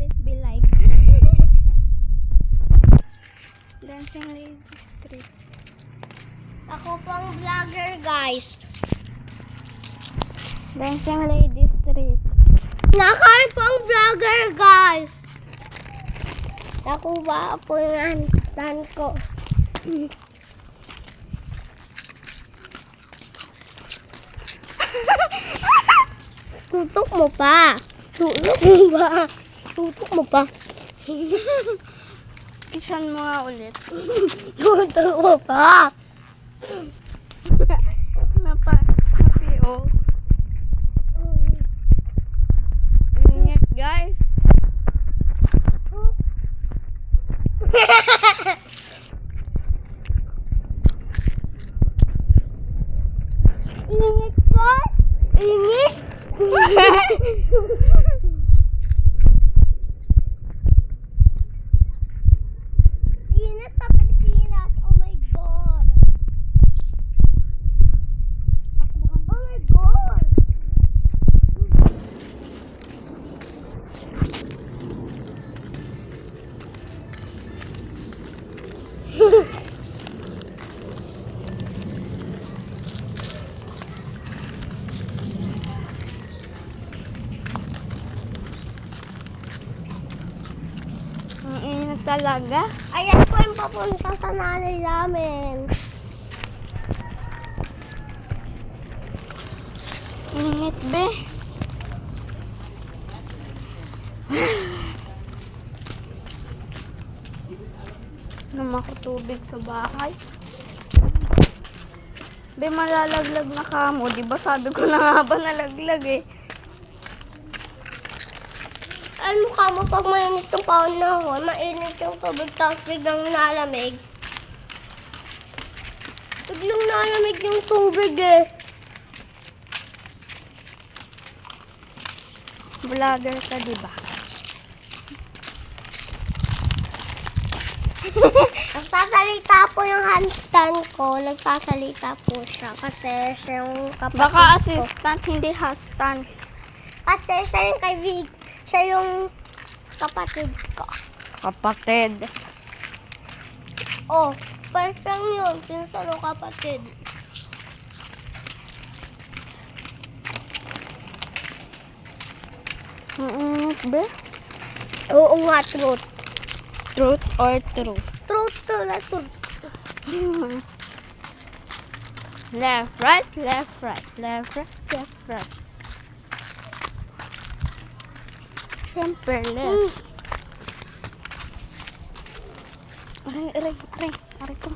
guys be like. Dancing Lady Street. Ako pang vlogger, guys. Dancing Lady Street. Nakain pang vlogger, guys. Nakuha po yung handstand ko. Tutok mo pa. Tutok mo ba? Tutok mo pa. Isan mo nga ulit. Tutok mo pa. Napio. Ingat guys. Init ka? Init? Init sa Pilipinas. Oh my God. Oh my God. Ang init talaga. Ayan po yung papunta sa nanay namin. Init be. Naman ko tubig sa bahay. Be, malalaglag na kamo. Diba sabi ko na nga ba nalaglag eh. Ano ka mo pag mainit yung panahon, mainit yung tubig tapos biglang nalamig. Biglang nalamig yung tubig eh. Vlogger ka diba? Nagsasalita po yung handstand ko. Nagsasalita po siya kasi siya yung kapatid Baka ko. assistant, hindi husband. Kasi siya yung kaibigan. Siya yung kapatid ko. Kapatid. Oh, first lang yun. Pinsalo kapatid. Be? Oo nga, truth. Truth or truth? Truth to na truth. Left, right, left, right, left, right, left, right. Siyempre, left. Aray, aray, aray, aray ko.